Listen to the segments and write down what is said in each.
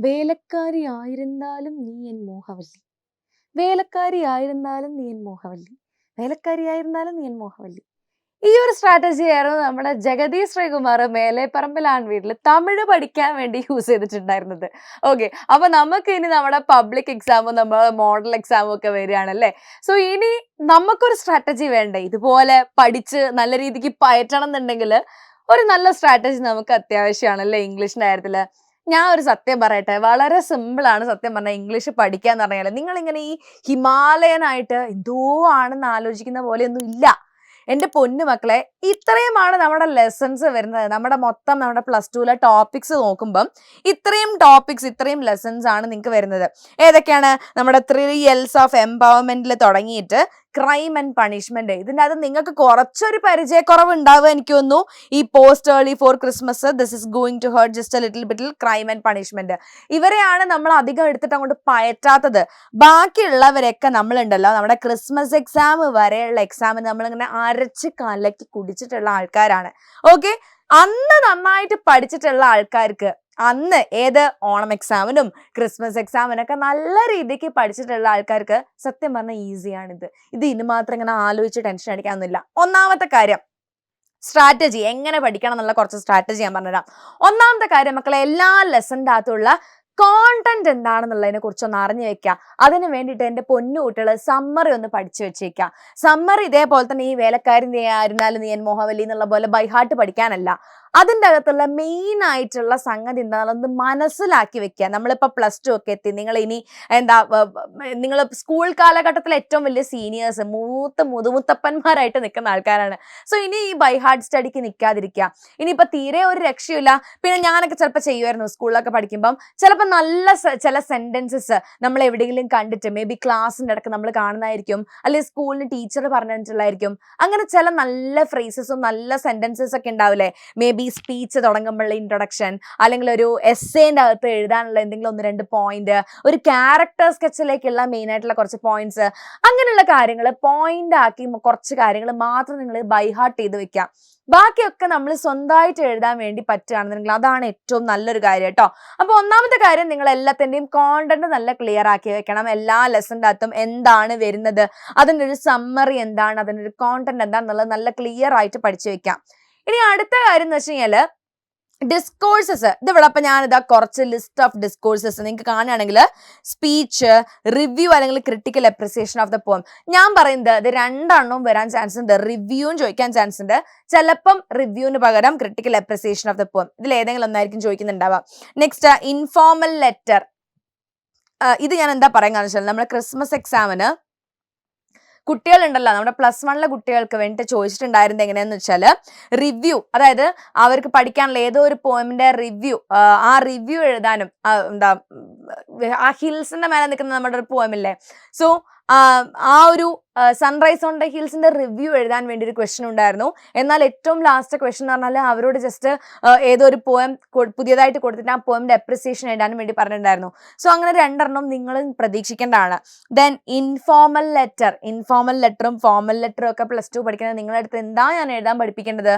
വേലക്കാരിയായിരുന്നാലും നീ എൻ മോഹവല്ലി. വേലക്കാരിയായിരുന്നാലും നീ എൻ മോഹവല്ലി. വേലക്കാരിയായിരുന്നാലും നീ എൻ മോഹവല്ലി. ഈ ഒരു സ്ട്രാറ്റജി ആയിരുന്നു നമ്മുടെ ജഗതി ശ്രീകുമാർ മേലെപ്പറമ്പിൽ വീട്ടിൽ തമിഴ് പഠിക്കാൻ വേണ്ടി യൂസ് ചെയ്തിട്ടുണ്ടായിരുന്നത്. ഓക്കെ, അപ്പൊ നമുക്ക് ഇനി നമ്മുടെ പബ്ലിക് എക്സാമും നമ്മുടെ മോഡൽ എക്സാമും ഒക്കെ വരികയാണല്ലേ. സോ ഇനി നമുക്കൊരു സ്ട്രാറ്റജി വേണ്ടേ, ഇതുപോലെ പഠിച്ച് നല്ല രീതിക്ക് പയറ്റണം എന്നുണ്ടെങ്കിൽ ഒരു നല്ല സ്ട്രാറ്റജി നമുക്ക് അത്യാവശ്യമാണല്ലേ ഇംഗ്ലീഷിന്റെ കാര്യത്തില്. ഞാൻ ഒരു സത്യം പറയട്ടെ, വളരെ സിമ്പിൾ ആണ് സത്യം പറഞ്ഞാൽ ഇംഗ്ലീഷ് പഠിക്കാന്ന് പറഞ്ഞാൽ. നിങ്ങൾ ഇങ്ങനെ ഈ ഹിമാലയനായിട്ട് എന്തോ ആണെന്ന് ആലോചിക്കുന്ന പോലെയൊന്നും ഇല്ല എൻ്റെ പൊന്നു മക്കളെ. ഇത്രയുമാണ് നമ്മുടെ ലെസൺസ് വരുന്നത്. നമ്മുടെ പ്ലസ് ടുവിലെ ടോപ്പിക്സ് നോക്കുമ്പം ഇത്രയും ടോപ്പിക്സ്, ഇത്രയും ലെസൺസ് ആണ് നിങ്ങൾക്ക് വരുന്നത്. ഏതൊക്കെയാണ്? നമ്മുടെ 3 L's ഓഫ് എംപവർമെന്റിൽ തുടങ്ങിയിട്ട് ക്രൈം ആൻഡ് പണിഷ്മെന്റ്. ഇതിൻ്റെ അത് നിങ്ങൾക്ക് കുറച്ചൊരു പരിചയക്കുറവ് ഉണ്ടാവുക എനിക്ക് തോന്നുന്നു. ഈ post early for Christmas, this is going to hurt just a little bit, crime and punishment, ഇവരെയാണ് നമ്മൾ അധികം എടുത്തിട്ട് അങ്ങോട്ട് പയറ്റാത്തത്. ബാക്കിയുള്ളവരൊക്കെ നമ്മളുണ്ടല്ലോ, നമ്മുടെ ക്രിസ്മസ് എക്സാം വരെയുള്ള എക്സാമിന് നമ്മളിങ്ങനെ അരച്ച് കലക്കി കുടിച്ചിട്ടുള്ള ആൾക്കാരാണ്. ഓക്കെ, അന്ന് നന്നായിട്ട് പഠിച്ചിട്ടുള്ള ആൾക്കാർക്ക് അന്ന് ഏത് ഓണം എക്സാമിനും ക്രിസ്മസ് എക്സാമിനൊക്കെ നല്ല രീതിക്ക് പഠിച്ചിട്ടുള്ള ആൾക്കാർക്ക് സത്യം പറഞ്ഞാൽ ഈസിയാണിത്. ഇനി മാത്രം ഇങ്ങനെ ആലോചിച്ച് ടെൻഷൻ അടിക്കാനൊന്നുമില്ല. ഒന്നാമത്തെ കാര്യം സ്ട്രാറ്റജി, എങ്ങനെ പഠിക്കണം എന്നുള്ള കുറച്ച് സ്ട്രാറ്റജി ഞാൻ പറഞ്ഞുതരാം. ഒന്നാമത്തെ കാര്യം മക്കളെ, എല്ലാ ലെസണിൻ്റെ അകത്തുള്ള കോണ്ടന്റ് എന്താണെന്നുള്ളതിനെ കുറിച്ചൊന്ന് അറിഞ്ഞു വെക്കുക. അതിന് വേണ്ടിയിട്ട് എൻ്റെ പൊന്നു കുട്ടികൾ സമ്മറി ഒന്ന് പഠിച്ചു വെച്ചേക്കുക. സമ്മറി ഇതേപോലെ തന്നെ ഈ വേലക്കാരി നീ ആയിരുന്നാലും നീ എൻ മോഹവല്ലി എന്നുള്ള പോലെ ബൈഹാർട്ട് പഠിക്കാനല്ല. അതിൻ്റെ അകത്തുള്ള മെയിൻ ആയിട്ടുള്ള സംഗതി എന്താണെന്ന് മനസ്സിലാക്കി വെക്കുക. നമ്മളിപ്പോൾ പ്ലസ് ടു ഒക്കെ എത്തി, നിങ്ങൾ ഇനി നിങ്ങൾ സ്കൂൾ കാലഘട്ടത്തിൽ ഏറ്റവും വലിയ സീനിയേഴ്സ്, മുതുമുത്തപ്പന്മാരായിട്ട് നിൽക്കുന്ന ആൾക്കാരാണ്. സോ ഇനി ഈ ബൈഹാർട്ട് സ്റ്റഡിക്ക് നിൽക്കാതിരിക്കുക. ഇനിയിപ്പോൾ തീരെ ഒരു രക്ഷയില്ല. പിന്നെ ഞാനൊക്കെ ചിലപ്പോൾ ചെയ്യുമായിരുന്നു സ്കൂളിലൊക്കെ പഠിക്കുമ്പം. ചിലപ്പോൾ നല്ല ചില സെന്റൻസസ് നമ്മൾ എവിടെയെങ്കിലും കണ്ടിട്ട് മേ ബി ക്ലാസ്സിൻ്റെ ഇടയ്ക്ക് നമ്മൾ കാണുന്നതായിരിക്കും, അല്ലെങ്കിൽ സ്കൂളിന് ടീച്ചർ പറഞ്ഞിട്ടുള്ളതായിരിക്കും. അങ്ങനെ ചില നല്ല ഫ്രേസസും നല്ല സെന്റൻസസ് ഒക്കെ ഉണ്ടാവില്ലേ. മേ ബി സ്പീച്ച് തുടങ്ങുമ്പോഴുള്ള ഇൻട്രൊഡക്ഷൻ, അല്ലെങ്കിൽ ഒരു എസ്സേൻ്റെ അകത്ത് എഴുതാനുള്ള എന്തെങ്കിലും 1-2 പോയിന്റ്, ഒരു ക്യാരക്ടർ സ്കെച്ചിലേക്കുള്ള മെയിൻ ആയിട്ടുള്ള കുറച്ച് പോയിന്റ്സ്, അങ്ങനെയുള്ള കാര്യങ്ങൾ പോയിന്റ് ആക്കി കുറച്ച് കാര്യങ്ങൾ മാത്രം നിങ്ങൾ ബൈഹാർട്ട് ചെയ്ത് വെക്കാം. ബാക്കിയൊക്കെ നമ്മൾ സ്വന്തമായിട്ട് എഴുതാൻ വേണ്ടി പറ്റുകയാണെന്നുണ്ടെങ്കിൽ അതാണ് ഏറ്റവും നല്ലൊരു കാര്യം കേട്ടോ. അപ്പോൾ ഒന്നാമത്തെ കാര്യം, നിങ്ങൾ എല്ലാത്തിൻ്റെയും കോണ്ടന്റ് നല്ല ക്ലിയർ ആക്കി വെക്കണം. എല്ലാ ലെസണിൻ്റെ അകത്തും എന്താണ് വരുന്നത്, അതിൻ്റെ ഒരു സമ്മറി എന്താണ്, അതിൻ്റെ ഒരു കോണ്ടന്റ് എന്താണെന്നുള്ളത് നല്ല ക്ലിയർ ആയിട്ട് പഠിച്ചു വെക്കാം. ഇനി അടുത്ത കാര്യം എന്ന് വെച്ച് കഴിഞ്ഞാൽ ഡിസ്കോഴ്സസ്. ഇതിവിടെ അപ്പം ഞാനിതാ കുറച്ച് ലിസ്റ്റ് ഓഫ് ഡിസ്കോഴ്സസ് നിങ്ങൾക്ക് കാണുകയാണെങ്കിൽ, സ്പീച്ച്, റിവ്യൂ അല്ലെങ്കിൽ critical appreciation of the poem. ഞാൻ പറയുന്നത് ഇത് 2 എണ്ണവും വരാൻ ചാൻസ് ഉണ്ട്. റിവ്യൂവും ചോദിക്കാൻ ചാൻസ് ഉണ്ട്. ചിലപ്പം റിവ്യൂവിന് പകരം critical appreciation of the poem, ഇതിൽ ഏതെങ്കിലും ഒന്നായിരിക്കും ചോദിക്കുന്നുണ്ടാവുക. Next informal letter. ഇത് ഞാൻ എന്താ പറയാൻ കാരണം വെച്ചാൽ, നമ്മുടെ ക്രിസ്മസ് എക്സാമിന് കുട്ടികളുണ്ടല്ലോ, നമ്മുടെ +1 കുട്ടികൾക്ക് വേണ്ടിയിട്ട് ചോദിച്ചിട്ടുണ്ടായിരുന്നത് എങ്ങനെയാന്ന് വെച്ചാൽ, റിവ്യൂ, അതായത് അവർക്ക് പഠിക്കാനുള്ള ഏതോ ഒരു പോയമിന്റെ റിവ്യൂ, ആ റിവ്യൂ എഴുതാനും, ആ ഹിൽസിന്റെ മേലെ നിൽക്കുന്ന നമ്മുടെ ഒരു പോയമില്ലേ, സോ ആ ഒരു സൺറൈസ് ഓൺ ദ ഹിൽസിന്റെ റിവ്യൂ എഴുതാൻ വേണ്ടി ഒരു ക്വസ്റ്റ്യൻ ഉണ്ടായിരുന്നു. എന്നാൽ ഏറ്റവും ലാസ്റ്റ് ക്വസ്റ്റ്യൻ എന്ന് പറഞ്ഞാൽ അവരോട് ജസ്റ്റ് ഏതോ ഒരു പോയം പുതിയതായിട്ട് കൊടുത്തിട്ട് ആ പോയമിന്റെ അപ്രിസിയേഷൻ എഴുതാനും വേണ്ടി പറഞ്ഞിട്ടുണ്ടായിരുന്നു. സോ അങ്ങനെ 2 എണ്ണം നിങ്ങൾ പ്രതീക്ഷിക്കേണ്ടതാണ്. ദെൻ ഇൻഫോർമൽ ലെറ്ററും ഫോർമൽ ലെറ്ററും ഒക്കെ +2 പഠിക്കുന്നത് നിങ്ങളുടെ അടുത്ത് എന്താ ഞാൻ എഴുതാൻ പഠിപ്പിക്കേണ്ടത്.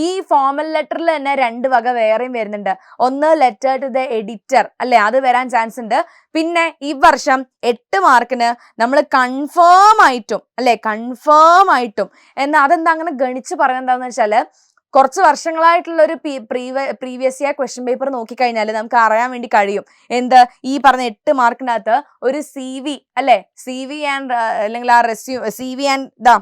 ഈ ഫോർമൽ ലെറ്ററിൽ തന്നെ 2 വക വേറെയും വരുന്നുണ്ട്. ഒന്ന് ലെറ്റർ ടു ദ എഡിറ്റർ അല്ലെ, അത് വരാൻ ചാൻസ് ഉണ്ട്. പിന്നെ ഈ വർഷം 8 മാർക്കിന് നമ്മൾ കൺഫേം ആയിട്ടും എന്നാൽ അതെന്താ അങ്ങനെ ഗണിച്ച് പറയുന്നത് എന്താണെന്ന് വെച്ചാൽ, കുറച്ച് വർഷങ്ങളായിട്ടുള്ള ഒരു പ്രീവിയസ് ഇയർ ക്വസ്റ്റ്യൻ പേപ്പർ നോക്കിക്കഴിഞ്ഞാൽ നമുക്ക് അറിയാൻ വേണ്ടി കഴിയും. എന്ത്, ഈ പറഞ്ഞ 8 മാർക്കിനകത്ത് ഒരു CV ആൻഡ് അല്ലെങ്കിൽ ആ CV and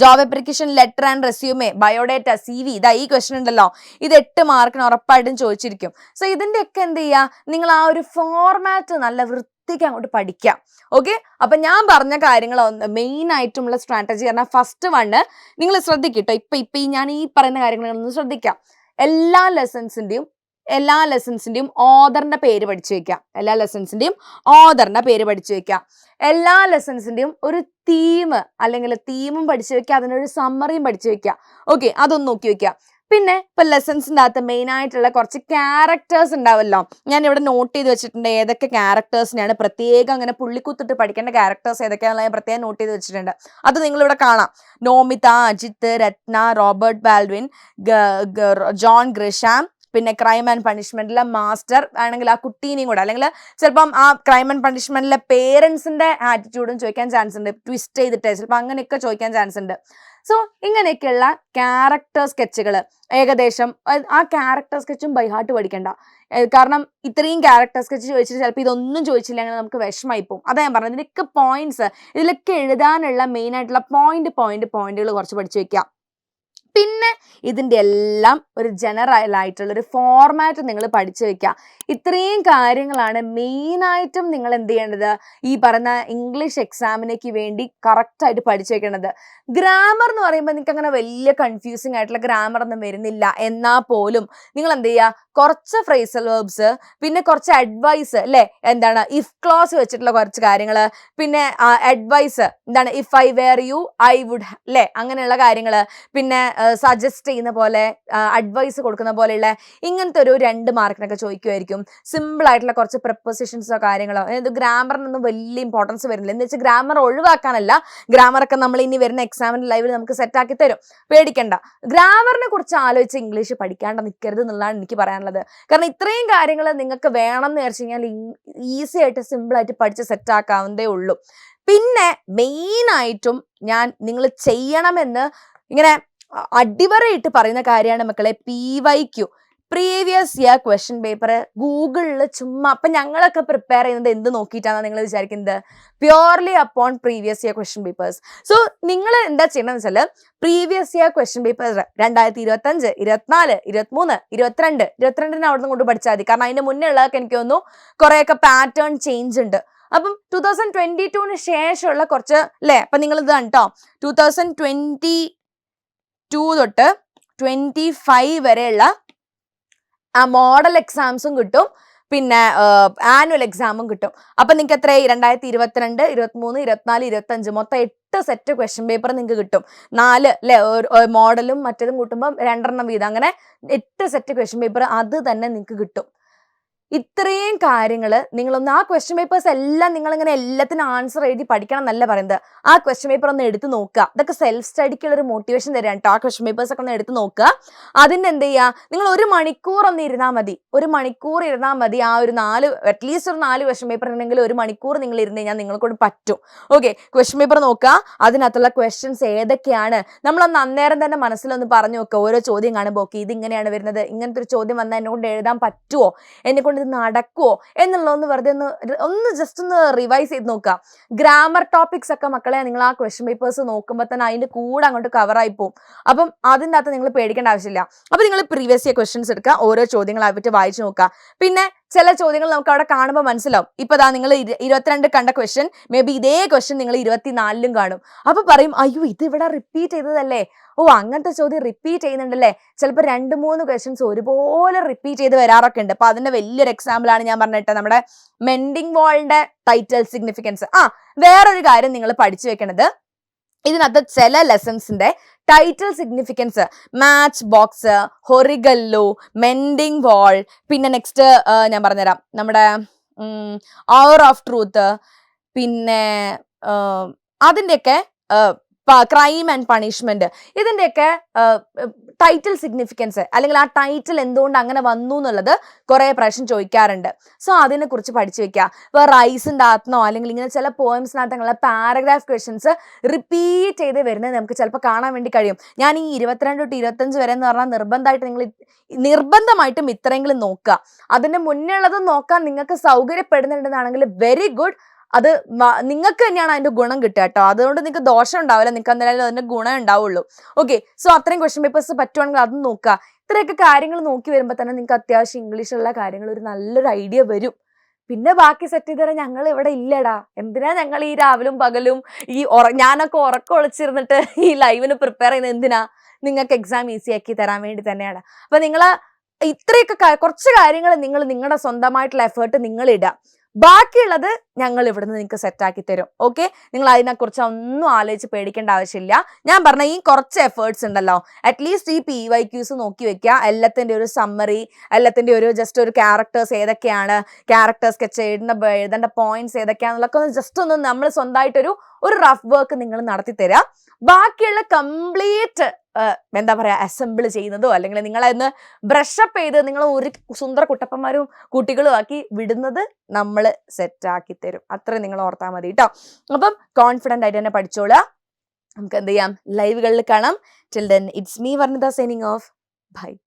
job application letter and resume, biodata, CV, ഇതാ ഈ ക്വസ്റ്റ്യൻ ഉണ്ടല്ലോ, ഇത് 8 മാർക്കിന് ഉറപ്പായിട്ടും ചോദിച്ചിരിക്കും. സോ ഇതിൻ്റെയൊക്കെ എന്ത് ചെയ്യുക, നിങ്ങൾ ആ ഒരു ഫോർമാറ്റ് നല്ല വൃത്തിക്ക് അങ്ങോട്ട് പഠിക്കാം. ഓക്കെ, അപ്പം ഞാൻ പറഞ്ഞ കാര്യങ്ങൾ മെയിൻ ആയിട്ടുള്ള സ്ട്രാറ്റജി പറഞ്ഞാൽ, ഫസ്റ്റ് 1 നിങ്ങൾ ശ്രദ്ധിക്കട്ടോ. ഇപ്പം ഞാൻ ഈ പറയുന്ന കാര്യങ്ങളൊന്ന് ശ്രദ്ധിക്കാം. എല്ലാ ലെസൺസിൻ്റെയും ഓദറിൻ്റെ പേര് പഠിച്ചു വെക്കാം. എല്ലാ ലെസൺസിൻ്റെയും ഒരു തീമും പഠിച്ചു വെക്കുക. അതിനൊരു സമ്മറിയും പഠിച്ചു വെക്കുക. ഓക്കെ, അതൊന്ന് നോക്കി വെക്കുക. പിന്നെ ഇപ്പൊ ലെസൺസിൻ്റെ അകത്ത് മെയിൻ ആയിട്ടുള്ള കുറച്ച് ക്യാരക്ടേഴ്സ് ഉണ്ടാവല്ലോ, ഞാൻ ഇവിടെ നോട്ട് ചെയ്ത് വെച്ചിട്ടുണ്ട്. ഏതൊക്കെ ക്യാരക്ടേഴ്സിനെയാണ് പ്രത്യേകം അങ്ങനെ പുള്ളിക്കുത്തിട്ട് പഠിക്കേണ്ട ക്യാരക്ടേഴ്സ് ഏതൊക്കെയാണെന്ന് ഞാൻ പ്രത്യേകം നോട്ട് ചെയ്ത് വെച്ചിട്ടുണ്ട്. അത് നിങ്ങളിവിടെ കാണാം. നോമിത, അജിത്ത്, രത്ന, റോബർട്ട് ബാൽവിൻ, ജോൺ ഗ്രിഷാം, പിന്നെ ക്രൈം ആൻഡ് പണിഷ്മെന്റിലെ മാസ്റ്റർ ആണെങ്കിൽ ആ കുട്ടീനെയും കൂടെ, അല്ലെങ്കിൽ ചിലപ്പം ആ ക്രൈം ആൻഡ് പണിഷ്മെന്റിലെ പേരൻസിന്റെ ആറ്റിറ്റ്യൂഡും ചോദിക്കാൻ ചാൻസ് ഉണ്ട്, ട്വിസ്റ്റ് ചെയ്തിട്ട് ചിലപ്പോൾ അങ്ങനെയൊക്കെ ചോദിക്കാൻ ചാൻസ് ഉണ്ട്. സോ ഇങ്ങനെയൊക്കെയുള്ള ക്യാരക്ടർ സ്കെച്ചുകൾ ഏകദേശം ആ ക്യാരക്ടർ സ്കെച്ചും ബൈ ഹാർട്ട് പഠിക്കണ്ട. കാരണം ഇത്രയും ക്യാരക്ടർ സ്കെച്ച് ചോദിച്ചിട്ട് ചിലപ്പോൾ ഇതൊന്നും ചോദിച്ചില്ലെങ്കിൽ നമുക്ക് വിഷമായി പോകും. അതാ ഞാൻ പറഞ്ഞത്, ഇതിനൊക്കെ പോയിന്റ്സ്, ഇതിലൊക്കെ എഴുതാനുള്ള മെയിൻ ആയിട്ടുള്ള പോയിന്റുകൾ കുറച്ച് പഠിച്ചു വെക്കുക. പിന്നെ ഇതിൻ്റെ എല്ലാം ഒരു ജനറൽ ആയിട്ടുള്ള ഒരു ഫോർമാറ്റ് നിങ്ങൾ പഠിച്ചു വെക്കുക. ഇത്രയും കാര്യങ്ങളാണ് മെയിനായിട്ടും നിങ്ങൾ എന്ത് ചെയ്യേണ്ടത്, ഈ പറയുന്ന ഇംഗ്ലീഷ് എക്സാമിനേക്ക് വേണ്ടി കറക്റ്റായിട്ട് പഠിച്ചു വെക്കേണ്ടത്. ഗ്രാമർ എന്ന് പറയുമ്പോൾ നിങ്ങൾക്ക് അങ്ങനെ വലിയ കൺഫ്യൂസിങ് ആയിട്ടുള്ള ഗ്രാമർ ഒന്നും വരുന്നില്ല. എന്നാൽ പോലും നിങ്ങൾ എന്ത് ചെയ്യുക, കുറച്ച് ഫ്രേസൽ വേർബ്സ്, പിന്നെ കുറച്ച് അഡ്വൈസ് അല്ലേ, എന്താണ് ഇഫ് ക്ലോസ് വെച്ചിട്ടുള്ള കുറച്ച് കാര്യങ്ങൾ, പിന്നെ അഡ്വൈസ് എന്താണ് if I were you I would അല്ലേ, അങ്ങനെയുള്ള കാര്യങ്ങൾ, പിന്നെ സജസ്റ്റ് ചെയ്യുന്ന പോലെ അഡ്വൈസ് കൊടുക്കുന്ന പോലെയുള്ള ഇങ്ങനത്തെ ഒരു 2 മാർക്കിനൊക്കെ ചോദിക്കുമായിരിക്കും. സിമ്പിൾ ആയിട്ടുള്ള കുറച്ച് പ്രിപ്പോസിഷൻസോ കാര്യങ്ങളോ, അതായത് ഗ്രാമറിനൊന്നും വലിയ ഇമ്പോർട്ടൻസ് വരുന്നില്ല. എന്ന് വെച്ചാൽ ഗ്രാമർ ഒഴിവാക്കാനല്ല, ഗ്രാമറൊക്കെ നമ്മൾ ഇനി വരുന്ന എക്സാമിന് ലൈവിൽ നമുക്ക് സെറ്റാക്കി തരും, പേടിക്കണ്ട. ഗ്രാമറിനെ കുറിച്ച് ആലോചിച്ച് ഇംഗ്ലീഷ് പഠിക്കാണ്ട് നിൽക്കരുത് എന്നുള്ളതാണ് എനിക്ക് പറയാനുള്ളത്. കാരണം ഇത്രയും കാര്യങ്ങൾ നിങ്ങൾക്ക് വേണം എന്ന് വിചാരിച്ചു കഴിഞ്ഞാൽ ഈസി ആയിട്ട് സിമ്പിൾ ആയിട്ട് പഠിച്ച് സെറ്റാക്കാവുന്നതേ ഉള്ളൂ. പിന്നെ മെയിനായിട്ടും ഞാൻ നിങ്ങൾ ചെയ്യണമെന്ന് ഇങ്ങനെ അടിവരയിട്ട് പറയുന്ന കാര്യമാണ് മക്കളെ, PYQ, previous year question paper ഗൂഗിളിൽ ചുമ്മാ. അപ്പം ഞങ്ങളൊക്കെ പ്രിപ്പയർ ചെയ്യുന്നത് എന്ത് നോക്കിയിട്ടാണ് നിങ്ങൾ വിചാരിക്കുന്നത്, purely upon previous year question papers. So നിങ്ങൾ എന്താ ചെയ്യണമെന്ന് വെച്ചാൽ പ്രീവിയസ് ഇയർ ക്വസ്റ്റ്യൻ പേപ്പേഴ്സ് 2025, 24, 23, 22 അവിടെ നിന്ന് കൊണ്ട് പഠിച്ചാൽ മതി. കാരണം അതിന്റെ മുന്നേ ഉള്ളതൊക്കെ എനിക്ക് തോന്നുന്നു കുറേയൊക്കെ പാറ്റേൺ ചേഞ്ച് ഉണ്ട്. അപ്പം 2022 ശേഷമുള്ള കുറച്ച് അല്ലേ, അപ്പം നിങ്ങൾ ഇതാണ് കേട്ടോ, 2022 തൊട്ട് 25 വരെയുള്ള ആ മോഡൽ എക്സാംസും കിട്ടും, പിന്നെ ആനുവൽ എക്സാമും കിട്ടും. അപ്പം നിങ്ങൾക്ക് എത്ര 2022, 23, 24, 25 മൊത്തം 8 സെറ്റ് ക്വസ്റ്റ്യൻ പേപ്പർ നിങ്ങൾക്ക് കിട്ടും. 4 അല്ലേ, മോഡലും മറ്റേതും കൂട്ടുമ്പോൾ 2 വീതം, അങ്ങനെ 8 സെറ്റ് ക്വസ്റ്റ്യൻ പേപ്പർ അത് തന്നെ നിങ്ങൾക്ക് കിട്ടും. ഇത്രയും കാര്യങ്ങൾ നിങ്ങളൊന്ന് ആ ക്വസ്റ്റ്യൻ പേപ്പേഴ്സ് എല്ലാം നിങ്ങളിങ്ങനെ എല്ലാത്തിനും ആൻസർ എഴുതി പഠിക്കണം എന്നല്ല പറയുന്നത്. ആ ക്വസ്റ്റ്യൻ പേപ്പർ ഒന്ന് എടുത്ത് നോക്കുക. ഇതൊക്കെ സെൽഫ് സ്റ്റഡിക്കുള്ള ഒരു മോട്ടിവേഷൻ തരാം കേട്ടോ. ആ ക്വസ്റ്റ്യൻ പേപ്പേഴ്സ് ഒക്കെ ഒന്ന് എടുത്ത് നോക്കുക. അതിൻ്റെ എന്ത് ചെയ്യുക, നിങ്ങൾ 1 മണിക്കൂർ ഒന്ന് ഇരുന്നാൽ മതി. 1 മണിക്കൂർ ഇരുന്നാൽ മതി. ആ ഒരു അറ്റ്ലീസ്റ്റ് ഒരു 4 ക്വസ്റ്റ്യൻ പേപ്പർ ഉണ്ടെങ്കിൽ 1 മണിക്കൂർ നിങ്ങൾ ഇരുന്ന് കഴിഞ്ഞാൽ നിങ്ങളെക്കൊണ്ട് പറ്റും. ഓക്കെ, ക്വസ്റ്റ്യൻ പേപ്പർ നോക്കുക, അതിനകത്തുള്ള ക്വസ്റ്റ്യൻസ് ഏതൊക്കെയാണ് നമ്മളൊന്ന് അന്നേരം തന്നെ മനസ്സിലൊന്ന് പറഞ്ഞു നോക്കുക. ഓരോ ചോദ്യം കാണുമ്പോൾ ഓക്കെ ഇതിങ്ങനെയാണ് വരുന്നത്, ഇങ്ങനത്തെ ഒരു ചോദ്യം വന്നാൽ എന്നെ കൊണ്ട് എഴുതാൻ പറ്റുമോ, എന്നെ കൊണ്ട് ഇത് നടക്കുമോ എന്നുള്ളതൊന്ന് വെറുതെ ഒന്ന് ജസ്റ്റ് ഒന്ന് റിവൈസ് ചെയ്ത് നോക്കുക. ഗ്രാമർ ടോപ്പിക്സ് ഒക്കെ മക്കളെ നിങ്ങൾ ആ ക്വസ്റ്റ്യൻ പേപ്പേഴ്സ് നോക്കുമ്പോൾ തന്നെ അതിൻ്റെ കൂടെ അങ്ങോട്ട് കവറായി പോകും. അപ്പം അതിൻ്റെ അകത്ത് നിങ്ങൾ പേടിക്കേണ്ട ആവശ്യമില്ല. അപ്പം നിങ്ങൾ പ്രീവിയസ് ഇയർ ക്വസ്റ്റ്യൻസ് എടുക്കുക, ഓരോ ചോദ്യങ്ങളെ പറ്റി വായിച്ചു നോക്കുക. പിന്നെ ചില ചോദ്യങ്ങൾ നമുക്ക് അവിടെ കാണുമ്പോൾ മനസ്സിലാവും. ഇപ്പൊ ദാ നിങ്ങൾ 22 കണ്ട ക്വസ്റ്റ്യൻ മേ ബി ഇതേ ക്വസ്റ്റ്യൻ നിങ്ങൾ 24 കാണും. അപ്പൊ പറയും അയ്യോ ഇത് ഇവിടെ റിപ്പീറ്റ് ചെയ്തതല്ലേ, ഓ അങ്ങനത്തെ ചോദ്യം റിപ്പീറ്റ് ചെയ്യുന്നുണ്ടല്ലേ. ചിലപ്പോൾ 2-3 ക്വസ്റ്റ്യൻസ് ഒരുപോലെ റിപ്പീറ്റ് ചെയ്ത് വരാറൊക്കെ ഉണ്ട്. അപ്പൊ അതിന്റെ വലിയൊരു എക്സാമ്പിൾ ആണ് ഞാൻ പറഞ്ഞിട്ട് നമ്മുടെ മെൻഡിങ് വാളിന്റെ ടൈറ്റിൽ സിഗ്നിഫിക്കൻസ്. വേറൊരു കാര്യം നിങ്ങൾ പഠിച്ചു വെക്കണത്, ഇതിനകത്ത് ചില ലെസൺസിന്റെ ടൈറ്റിൽ സിഗ്നിഫിക്കൻസ്, മാച്ച് ബോക്സ്, ഹൊറിഗല്ലു, മെൻഡിങ് വാൾ, പിന്നെ നെക്സ്റ്റ് ഞാൻ പറഞ്ഞുതരാം നമ്മുടെ അവർ ഓഫ് ട്രൂത്ത്, പിന്നെ അതിൻ്റെയൊക്കെ ക്രൈം ആൻഡ് പണിഷ്മെന്റ്, ഇതിൻ്റെയൊക്കെ ടൈറ്റിൽ സിഗ്നിഫിക്കൻസ് അല്ലെങ്കിൽ ആ ടൈറ്റിൽ എന്തുകൊണ്ട് അങ്ങനെ വന്നു എന്നുള്ളത് കുറേ പ്രാവശ്യം ചോദിക്കാറുണ്ട്. സോ അതിനെക്കുറിച്ച് പഠിച്ചു വെക്കുക. ഇപ്പോൾ റൈസിൻ്റെ അകത്തുനിന്നോ അല്ലെങ്കിൽ ഇങ്ങനെ ചില പോയംസിനകത്തുള്ള പാരഗ്രാഫ് ക്വസ്റ്റ്യൻസ് റിപ്പീറ്റ് ചെയ്ത് വരുന്നത് നമുക്ക് ചിലപ്പോൾ കാണാൻ വേണ്ടി കഴിയും. ഞാൻ ഈ 22 തൊട്ട് 25 വരെ എന്ന് പറഞ്ഞാൽ നിർബന്ധമായിട്ടും ഇത്രയെങ്കിലും നോക്കുക. അതിൻ്റെ മുന്നേ ഉള്ളത് നോക്കാൻ നിങ്ങൾക്ക് സൗകര്യപ്പെടുന്നുണ്ടെന്നാണെങ്കിൽ വെരി ഗുഡ്. അത് നിങ്ങൾക്ക് തന്നെയാണ് അതിന്റെ ഗുണം കിട്ടുക കേട്ടോ. അതുകൊണ്ട് നിങ്ങൾക്ക് ദോഷം ഉണ്ടാവില്ല, നിങ്ങൾക്ക് എന്തായാലും അതിന്റെ ഗുണം ഉണ്ടാവുള്ളൂ. ഓക്കെ, സോ അത്രയും ക്വസ്റ്റ്യൻ പേപ്പേഴ്സ് പറ്റുവാണെങ്കിൽ അതും നോക്കുക. ഇത്രയൊക്കെ കാര്യങ്ങൾ നോക്കി വരുമ്പോൾ തന്നെ നിങ്ങൾക്ക് അത്യാവശ്യം ഇംഗ്ലീഷുള്ള കാര്യങ്ങൾ ഒരു നല്ലൊരു ഐഡിയ വരും. പിന്നെ ബാക്കി സെറ്റ് ചെയ്ത് തരാൻ ഞങ്ങൾ ഇവിടെ ഇല്ലടാ. എന്തിനാ ഞങ്ങൾ ഈ രാവിലും പകലും ഞാനൊക്കെ ഉറക്കം ഒളിച്ചിരുന്നിട്ട് ഈ ലൈവിന് പ്രിപ്പയർ ചെയ്യുന്നത് എന്തിനാ? നിങ്ങൾക്ക് എക്സാം ഈസി ആക്കി തരാൻ വേണ്ടി തന്നെയാണ്. അപ്പൊ നിങ്ങൾ ഇത്രയൊക്കെ കുറച്ച് കാര്യങ്ങൾ നിങ്ങൾ നിങ്ങളുടെ സ്വന്തമായിട്ടുള്ള എഫേർട്ട് നിങ്ങൾ ഇടുക. ബാക്കിയുള്ളത് ഞങ്ങൾ ഇവിടുന്ന് നിങ്ങൾക്ക് സെറ്റാക്കി തരും. ഓക്കെ, നിങ്ങൾ അതിനെക്കുറിച്ച് ഒന്നും ആലോചിച്ച് പേടിക്കേണ്ട ആവശ്യമില്ല. ഞാൻ പറഞ്ഞ ഈ കുറച്ച് എഫേർട്സ് ഉണ്ടല്ലോ, അറ്റ്ലീസ്റ്റ് ഈ PYQs നോക്കി വെക്കുക. എല്ലാത്തിൻ്റെ ഒരു സമ്മറി, എല്ലാത്തിൻ്റെ ഒരു ജസ്റ്റ് ഒരു ക്യാരക്ടേഴ്സ് ഏതൊക്കെയാണ്, ക്യാരക്ടർ സ്കെച്ച് എഴുതേണ്ട പോയിന്റ്സ് ഏതൊക്കെയാണെന്നുള്ളതൊക്കെ ഒന്ന് ജസ്റ്റ് ഒന്ന് നമ്മൾ സ്വന്തമായിട്ടൊരു റഫ് വർക്ക് നിങ്ങൾ നടത്തി തരാം. ബാക്കിയുള്ള കംപ്ലീറ്റ് എന്താ പറയാ അസംബിൾ ചെയ്യുന്നതോ അല്ലെങ്കിൽ നിങ്ങളെന്ന് ബ്രഷപ്പ് ചെയ്ത് നിങ്ങൾ ഒരു സുന്ദര കുട്ടപ്പന്മാരും കുട്ടികളും ആക്കി വിടുന്നത് നമ്മൾ സെറ്റാക്കി തരും. അത്രയും നിങ്ങൾ ഓർത്താൽ മതി കേട്ടോ. അപ്പം കോൺഫിഡന്റ് ആയിട്ട് തന്നെ പഠിച്ചോളുക. നമുക്ക് എന്ത് ചെയ്യാം, ലൈവുകളിൽ കാണാം. Till then it's me Varnitha signing off. By.